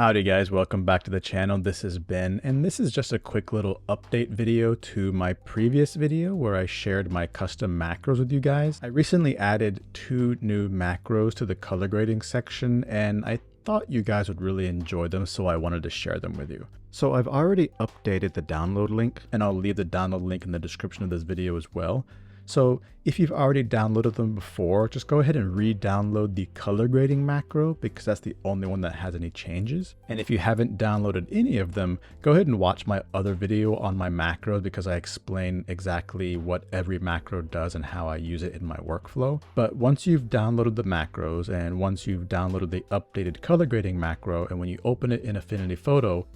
Howdy guys, welcome back to the channel. This is Ben, and this is just a quick little update video to my previous video where I shared my custom macros with you guys. I recently added 2 new macros to the color grading section, and I thought you guys would really enjoy them, so I wanted to share them with you. So I've already updated the download link, and I'll leave the download link in the description of this video as well. So if you've already downloaded them before, just go ahead and re-download the color grading macro because that's the only one that has any changes. And if you haven't downloaded any of them, go ahead and watch my other video on my macros because I explain exactly what every macro does and how I use it in my workflow. But once you've downloaded the macros and once you've downloaded the updated color grading macro, and when you open it in Affinity Photo,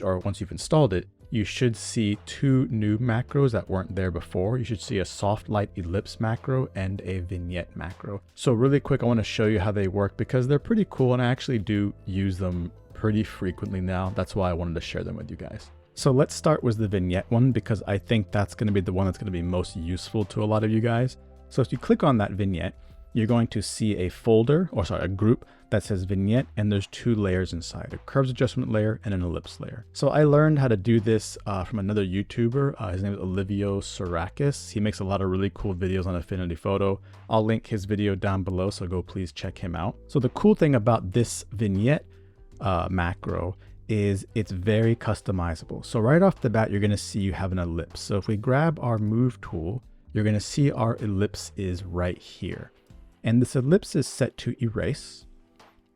or once you've installed it, you should see 2 new macros that weren't there before. You should see a soft light ellipse macro and a vignette macro. So really quick, I want to show you how they work because they're pretty cool and I actually do use them pretty frequently now. That's why I wanted to share them with you guys. So let's start with the vignette one because I think that's going to be the one that's going to be most useful to a lot of you guys. So if you click on that vignette, you're going to see a folder, a group that says vignette, and there's 2 layers inside, a curves adjustment layer and an ellipse layer. So I learned how to do this from another YouTuber. His name is Olivio. He makes a lot of really cool videos on Affinity Photo. I'll link his video down below, so go please check him out. So the cool thing about this vignette macro is it's very customizable. So right off the bat, you're gonna see you have an ellipse. So if we grab our move tool, you're gonna see our ellipse is right here. And this ellipse is set to erase,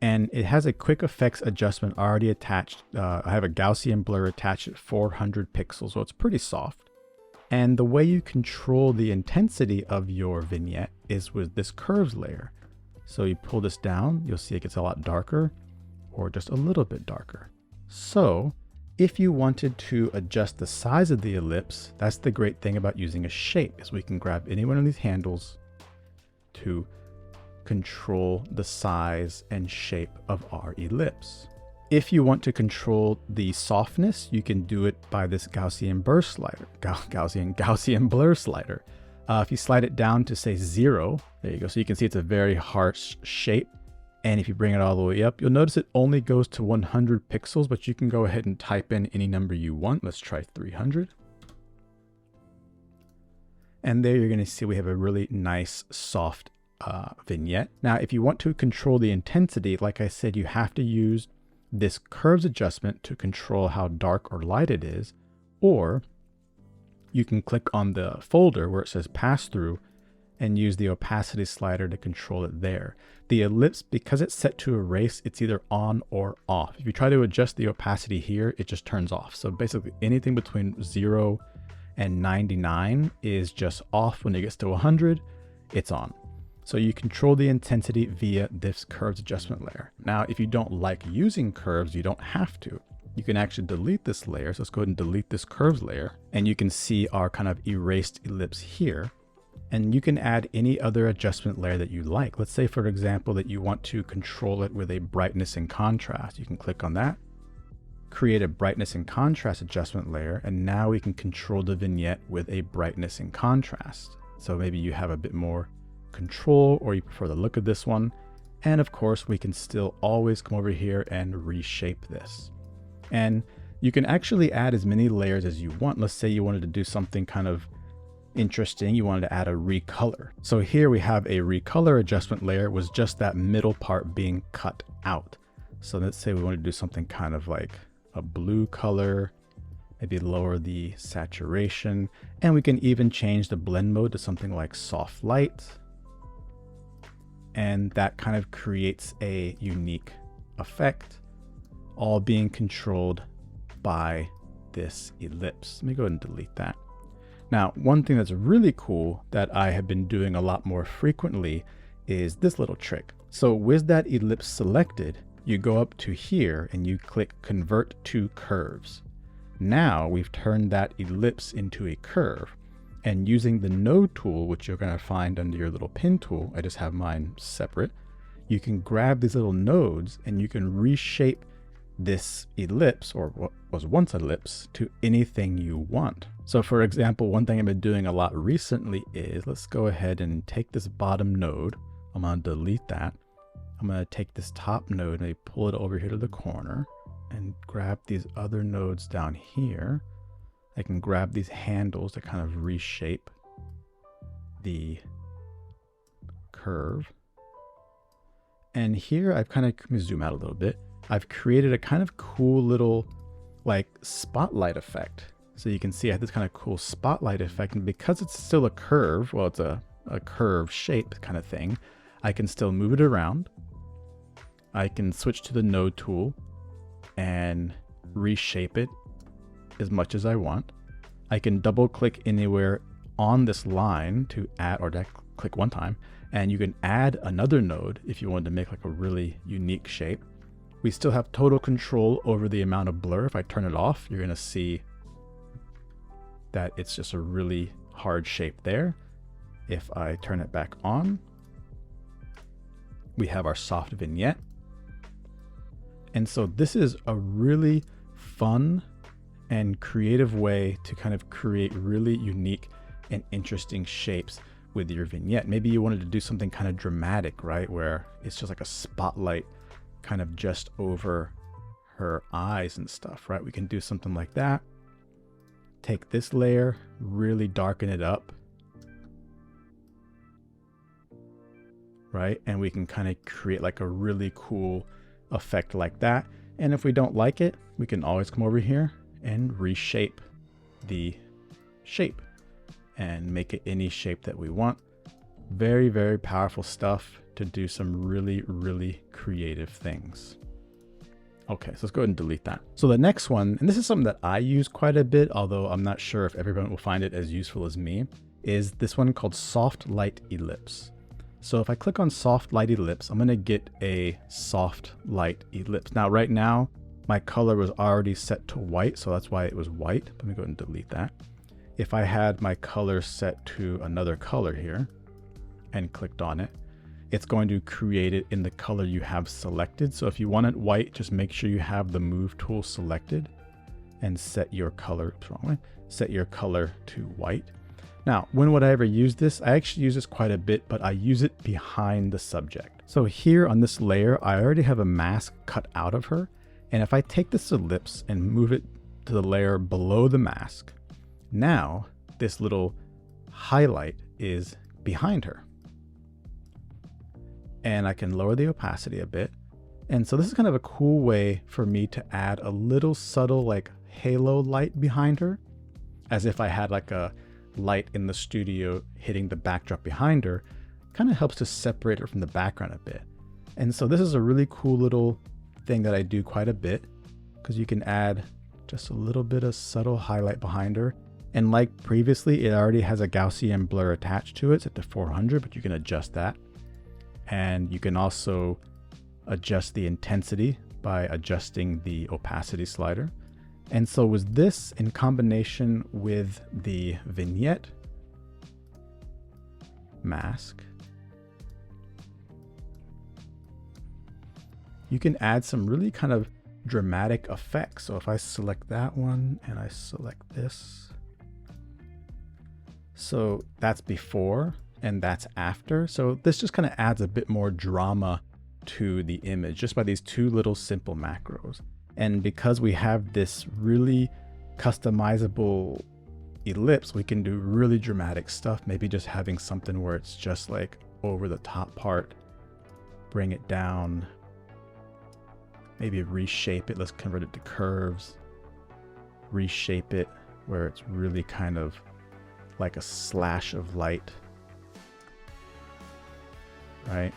and it has a quick effects adjustment already attached. I have a Gaussian blur attached at 400 pixels, so it's pretty soft. And the way you control the intensity of your vignette is with this curves layer. So you pull this down, you'll see it gets a lot darker or just a little bit darker. So if you wanted to adjust the size of the ellipse, that's the great thing about using a shape, is we can grab any one of these handles to control the size and shape of our ellipse. If you want to control the softness, you can do it by this Gaussian blur slider. Gaussian blur slider. If you slide it down to say 0, there you go. So you can see it's a very harsh shape. And if you bring it all the way up, you'll notice it only goes to 100 pixels, but you can go ahead and type in any number you want. Let's try 300. And there you're going to see we have a really nice soft vignette. Now, if you want to control the intensity, like I said, you have to use this curves adjustment to control how dark or light it is, or you can click on the folder where it says pass through and use the opacity slider to control it there. The ellipse, because it's set to erase, it's either on or off. If you try to adjust the opacity here, it just turns off. So basically anything between 0 and 99 is just off. When it gets to 100, it's on. So you control the intensity via this curves adjustment layer. Now, if you don't like using curves, you don't have to. You can actually delete this layer. So let's go ahead and delete this curves layer, and you can see our kind of erased ellipse here. And you can add any other adjustment layer that you like. Let's say, for example, that you want to control it with a brightness and contrast. You can click on that, create a brightness and contrast adjustment layer, and now we can control the vignette with a brightness and contrast. So maybe you have a bit more control or you prefer the look of this one. And of course, we can still always come over here and reshape this. And you can actually add as many layers as you want. Let's say you wanted to do something kind of interesting. You wanted to add a recolor. So here we have a recolor adjustment layer with just that middle part being cut out. So let's say we want to do something kind of like a blue color, maybe lower the saturation, and we can even change the blend mode to something like soft light. And that kind of creates a unique effect, all being controlled by this ellipse. Let me go ahead and delete that. Now, one thing that's really cool that I have been doing a lot more frequently is this little trick. So with that ellipse selected, you go up to here and you click convert to curves. Now we've turned that ellipse into a curve. And using the node tool, which you're going to find under your little pin tool, I just have mine separate, you can grab these little nodes and you can reshape this ellipse, or what was once an ellipse, to anything you want. So for example, one thing I've been doing a lot recently is, let's go ahead and take this bottom node. I'm going to delete that. I'm going to take this top node and pull it over here to the corner. and grab these other nodes down here. I can grab these handles to kind of reshape the curve. And here I've kind of, let me zoom out a little bit. I've created a kind of cool little like spotlight effect. So you can see I have this kind of cool spotlight effect, and because it's still a curve, well, it's a curve shape kind of thing, I can still move it around. I can switch to the node tool and reshape it as much as I want. I can double click anywhere on this line to add, or click one time, and you can add another node if you wanted to make like a really unique shape. We still have total control over the amount of blur. If I turn it off, you're gonna see that it's just a really hard shape there. If I turn it back on, we have our soft vignette. And so this is a really fun and creative way to kind of create really unique and interesting shapes with your vignette. Maybe you wanted to do something kind of dramatic, right? Where it's just like a spotlight kind of just over her eyes and stuff, right? We can do something like that. Take this layer, really darken it up, right? And we can kind of create like a really cool effect like that. And if we don't like it, we can always come over here and reshape the shape and make it any shape that we want. Very, very powerful stuff to do some really, really creative things. Okay, so let's go ahead and delete that. So the next one, and this is something that I use quite a bit, although I'm not sure if everyone will find it as useful as me, is this one called Soft Light Ellipse. So if I click on Soft Light Ellipse, I'm gonna get a soft light ellipse. Now, right now, my color was already set to white, so that's why it was white. Let me go ahead and delete that. If I had my color set to another color here and clicked on it, it's going to create it in the color you have selected. So if you want it white, just make sure you have the move tool selected and set your color, set your color to white. Now, when would I ever use this? I actually use this quite a bit, but I use it behind the subject. So here on this layer, I already have a mask cut out of her. And if I take this ellipse and move it to the layer below the mask, now this little highlight is behind her. And I can lower the opacity a bit. And so this is kind of a cool way for me to add a little subtle like halo light behind her, as if I had like a light in the studio hitting the backdrop behind her. Kind of helps to separate her from the background a bit. And so this is a really cool little thing that I do quite a bit, because you can add just a little bit of subtle highlight behind her. And like previously, it already has a Gaussian blur attached to it, set to 400, but you can adjust that. And you can also adjust the intensity by adjusting the opacity slider. And so with this in combination with the vignette mask, you can add some really kind of dramatic effects. So if I select that one and I select this, so that's before and that's after. So this just kind of adds a bit more drama to the image just by these two little simple macros. And because we have this really customizable ellipse, we can do really dramatic stuff. Maybe just having something where it's just like over the top part, bring it down, maybe reshape it. Let's convert it to curves, reshape it where it's really kind of like a slash of light, right?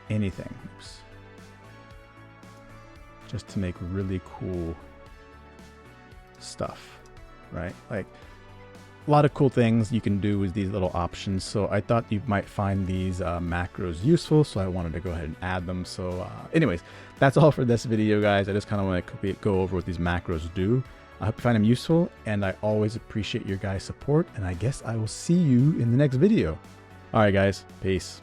Anything. Oops. Just to make really cool stuff, right? Like a lot of cool things you can do with these little options. So I thought you might find these macros useful, so I wanted to go ahead and add them. So anyways, that's all for this video, guys. I just kind of want to go over what these macros do. I hope you find them useful, and I always appreciate your guys' support, and I guess I will see you in the next video. All right, guys, peace.